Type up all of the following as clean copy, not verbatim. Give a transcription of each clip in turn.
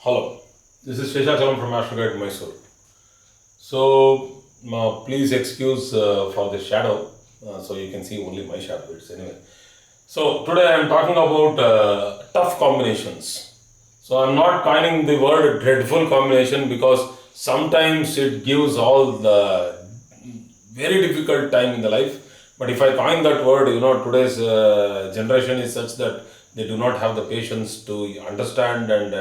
Hello, this is Sheshachalam from Astro Guide Mysore. So, please excuse for the shadow, so you can see only my shadow. It's anyway. So, today I am talking about tough combinations. So, I'm not coining the word dreadful combination because sometimes it gives all the very difficult time in the life. But if I coin that word, today's generation is such that they do not have the patience to understand and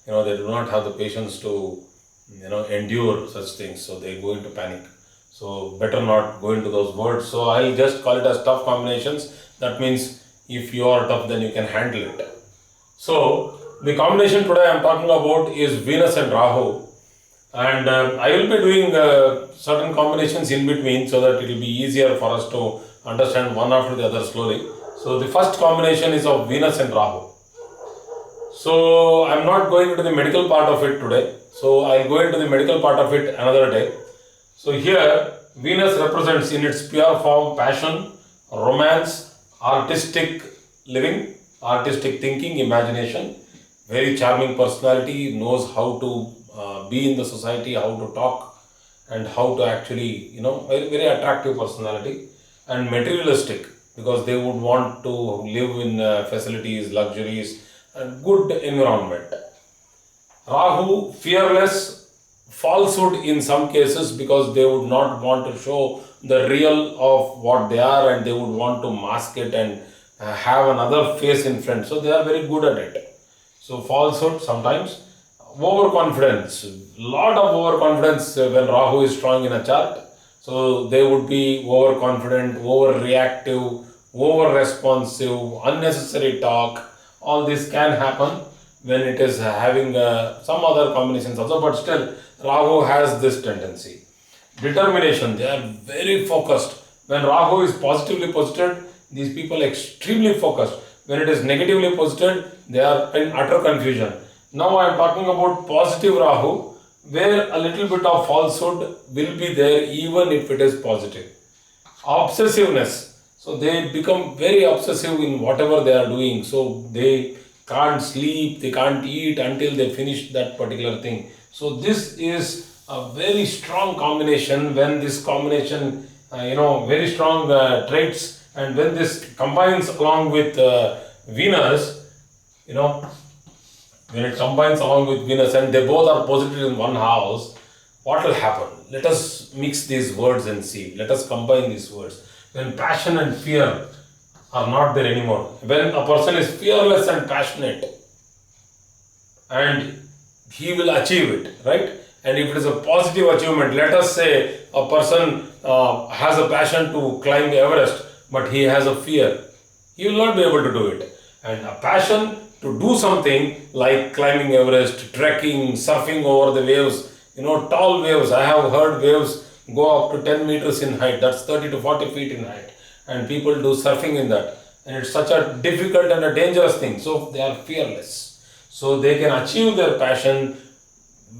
they do not have the patience to endure such things. So they go into panic. So better not go into those words. So I'll just call it as tough combinations. That means if you are tough, then you can handle it. So the combination today I'm talking about is Venus and Rahu, and I will be doing certain combinations in between so that it will be easier for us to understand one after the other slowly. So the first combination is of Venus and Rahu. So I'm not going into the medical part of it today. So I'll go into the medical part of it another day. So here Venus represents in its pure form passion, romance, artistic living, artistic thinking, imagination. Very charming personality, knows how to be in the society, how to talk, and how to actually, very, very attractive personality, and materialistic because they would want to live in facilities, luxuries, and good environment. Rahu, fearless, falsehood in some cases because they would not want to show the real of what they are and they would want to mask it and have another face in front. So they are very good at it. So falsehood sometimes. Overconfidence, lot of overconfidence when Rahu is strong in a chart. So they would be overconfident, overreactive, over-responsive, unnecessary talk. All this can happen when it is having some other combinations also, but still Rahu has this tendency. Determination, they are very focused. When Rahu is positively posited, these people are extremely focused. When it is negatively posited, they are in utter confusion. Now I am talking about positive Rahu, where a little bit of falsehood will be there even if it is positive. Obsessiveness, so they become very obsessive in whatever they are doing. So they can't sleep, they can't eat until they finish that particular thing. So this is a very strong combination. When this combination, very strong traits, and when this combines along with Venus, when it combines along with Venus and they both are posited in one house, what will happen? Let us mix these words and see. Let us combine these words. When passion and fear are not there anymore, when a person is fearless and passionate, and he will achieve it, right? And if it is a positive achievement, let us say a person has a passion to climb Everest, but he has a fear, he will not be able to do it. And a passion to do something like climbing Everest, trekking, surfing over the waves, tall waves. I have heard waves go up to 10 meters in height, that's 30 to 40 feet in height, and people do surfing in that. And it's such a difficult and a dangerous thing. So they are fearless. So they can achieve their passion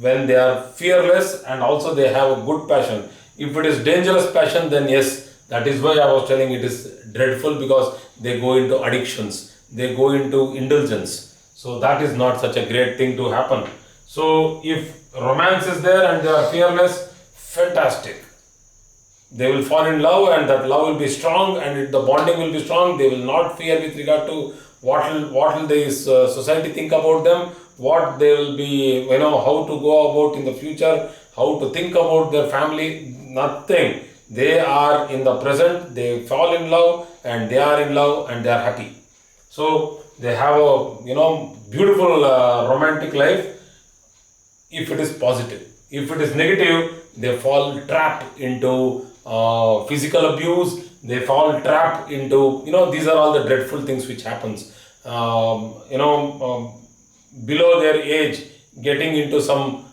when they are fearless and also they have a good passion. If it is dangerous passion, then yes, that is why I was telling it is dreadful, because they go into addictions, they go into indulgence. So that is not such a great thing to happen. So if romance is there and they are fearless, fantastic. They will fall in love and that love will be strong and the bonding will be strong. They will not fear with regard to what will this society think about them, what they will be, how to go about in the future, how to think about their family, nothing. They are in the present, they fall in love and they are in love and they are happy. So they have a beautiful romantic life if it is positive. If it is negative, they fall trapped into physical abuse, they fall trapped into, these are all the dreadful things which happens. Below their age, getting into some,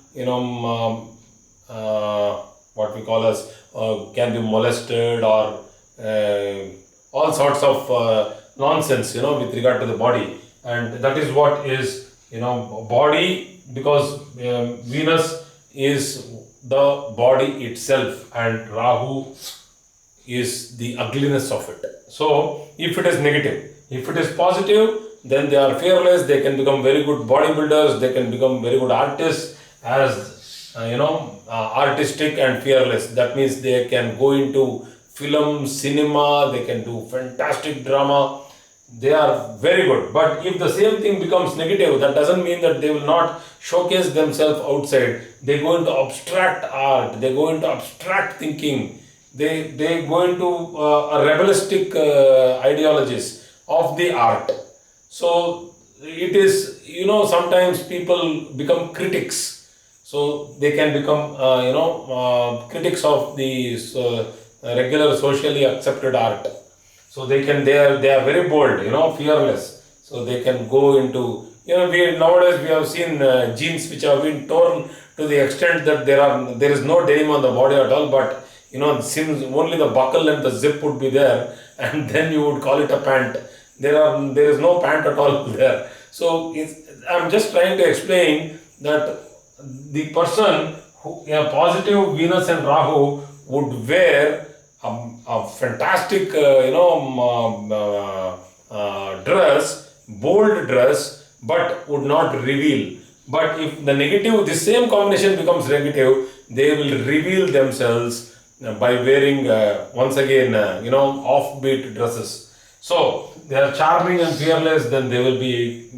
what we call as, can be molested or all sorts of nonsense, with regard to the body. And that is what is, body, because Venus is the body itself and Rahu is the ugliness of it. So if it is negative, if it is positive, then they are fearless. They can become very good bodybuilders. They can become very good artists as artistic and fearless. That means they can go into film, cinema. They can do fantastic drama. They are very good. But if the same thing becomes negative, that doesn't mean that they will not showcase themselves outside. They go into abstract art. They go into abstract thinking. They go into a rebelistic ideologies of the art. So it is, sometimes people become critics. So they can become, critics of the regular socially accepted art. So they are very bold, fearless. So they can go into, nowadays we have seen jeans which have been torn to the extent that there is no denim on the body at all, but it seems only the buckle and the zip would be there, and then you would call it a pant. There is no pant at all there. So I'm just trying to explain that the person who a positive Venus and Rahu would wear a fantastic dress, bold dress, but would not reveal. But if the negative, the same combination becomes negative, they will reveal themselves by wearing once again offbeat dresses. So they are charming and fearless, then they will be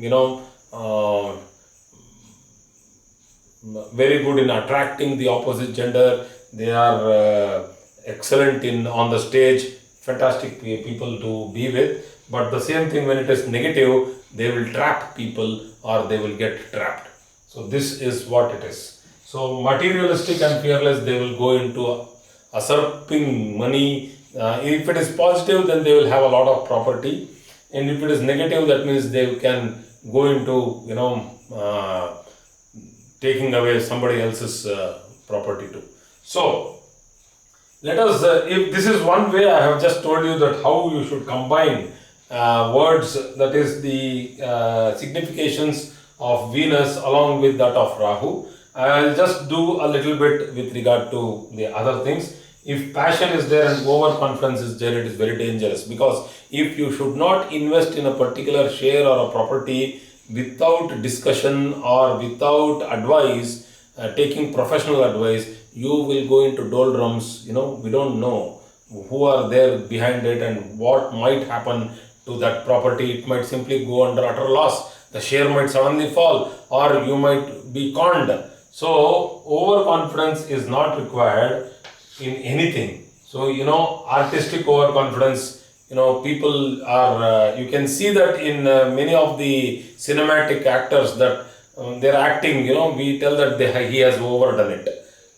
very good in attracting the opposite gender. They are excellent on the stage, fantastic people to be with. But the same thing, when it is negative, they will trap people or they will get trapped. So this is what it is. So materialistic and fearless, they will go into usurping money. If it is positive, then they will have a lot of property, and if it is negative, that means they can go into taking away somebody else's property too. So let us, if this is one way, I have just told you that how you should combine words, that is the significations of Venus along with that of Rahu. I will just do a little bit with regard to the other things. If passion is there and overconfidence is there, it is very dangerous, because if you should not invest in a particular share or a property without discussion or without advice, taking professional advice, you will go into doldrums. We don't know who are there behind it and what might happen to that property. It might simply go under utter loss. The share might suddenly fall, or you might be conned. So overconfidence is not required in anything. So artistic overconfidence, people are, you can see that in many of the cinematic actors, that they're acting, we tell that he has overdone it.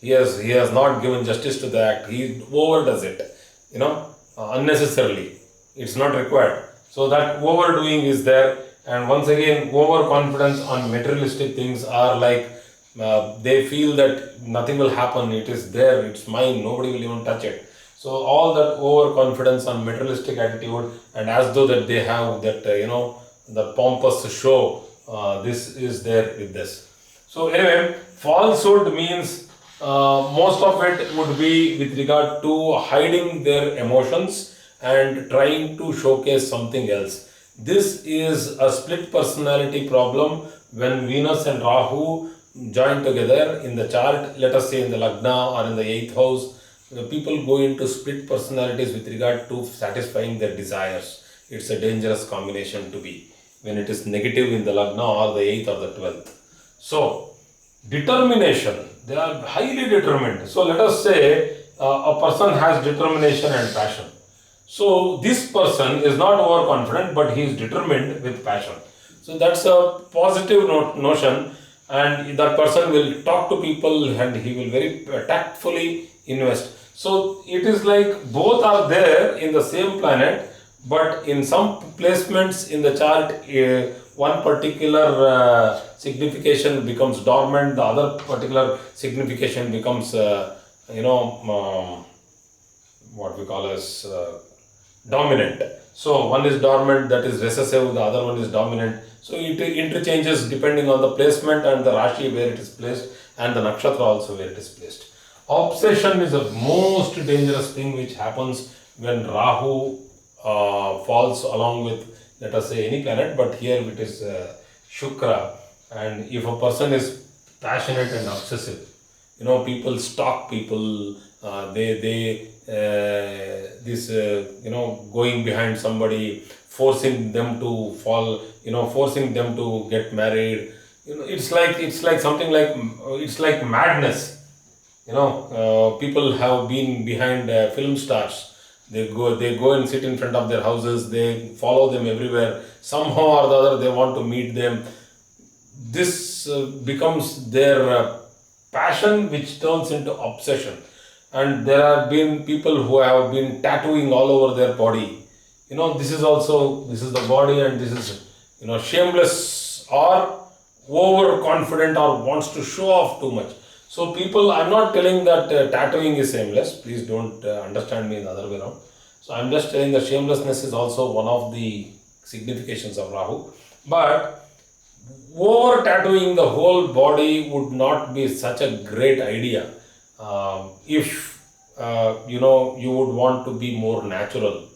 He has not given justice to the act. He overdoes it, unnecessarily. It's not required. So that overdoing is there. And once again, overconfidence on materialistic things are like, they feel that nothing will happen. It is there. It's mine. Nobody will even touch it. So all that overconfidence on materialistic attitude, and as though that they have that, the pompous show, this is there with this. So anyway, falsehood means most of it would be with regard to hiding their emotions and trying to showcase something else. This is a split personality problem when Venus and Rahu join together in the chart. Let us say in the Lagna or in the 8th house, people go into split personalities with regard to satisfying their desires. It's a dangerous combination to be when it is negative in the Lagna or the 8th or the 12th. So determination, they are highly determined. So let us say a person has determination and passion. So this person is not overconfident, but he is determined with passion. So that's a positive notion, and that person will talk to people and he will very tactfully invest. So it is like both are there in the same planet, but in some placements in the chart, one particular signification becomes dormant, the other particular signification becomes, what we call as dominant. So one is dormant, that is recessive, the other one is dominant. So it interchanges depending on the placement and the Rashi where it is placed, and the Nakshatra also where it is placed. Obsession is the most dangerous thing which happens when Rahu falls along with let us say any planet, but here it is Shukra. And if a person is passionate and obsessive, people stalk people, going behind somebody, forcing them to fall, forcing them to get married. It's like something like, it's like madness. People have been behind film stars. They go and sit in front of their houses. They follow them everywhere. Somehow or the other, they want to meet them. This becomes their passion, which turns into obsession. And there have been people who have been tattooing all over their body. This is the body, and this is, shameless or overconfident or wants to show off too much. So people, I'm not telling that tattooing is shameless. Please don't understand me in the other way around. So I'm just telling that shamelessness is also one of the significations of Rahu. But over tattooing the whole body would not be such a great idea if you would want to be more natural,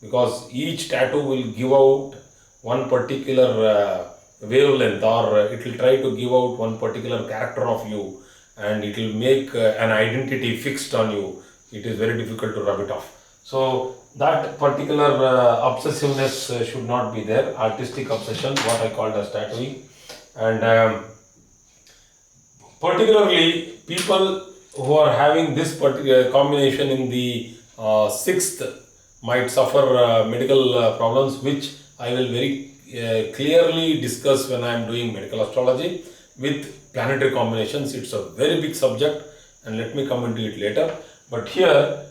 because each tattoo will give out one particular wavelength, or it will try to give out one particular character of you, and it will make an identity fixed on you. It is very difficult to rub it off. So that particular obsessiveness should not be there. Artistic obsession, what I called as tattooing. And particularly people who are having this particular combination in the sixth might suffer medical problems, which I will very clearly discuss when I am doing medical astrology with planetary combinations. It's a very big subject, and let me come into it later. But here,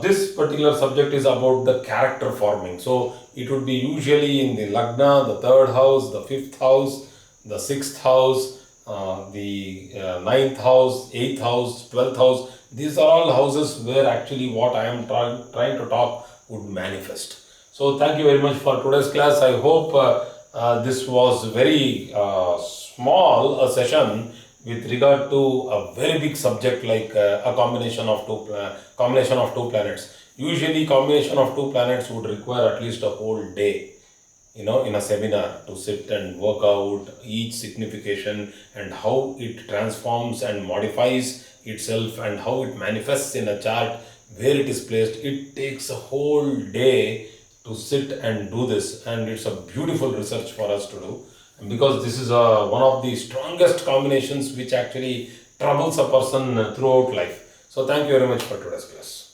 this particular subject is about the character forming. So it would be usually in the Lagna, the third house, the fifth house, the sixth house, the ninth house, eighth house, 12th house. These are all houses where actually what I am trying to talk would manifest. So thank you very much for today's class. I hope this was very small a session with regard to a very big subject like a combination of two planets. Usually combination of two planets would require at least a whole day, in a seminar, to sit and work out each signification and how it transforms and modifies itself and how it manifests in a chart, where it is placed. It takes a whole day to sit and do this, and it's a beautiful research for us to do, and because this is one of the strongest combinations which actually troubles a person throughout life. So thank you very much for today's class.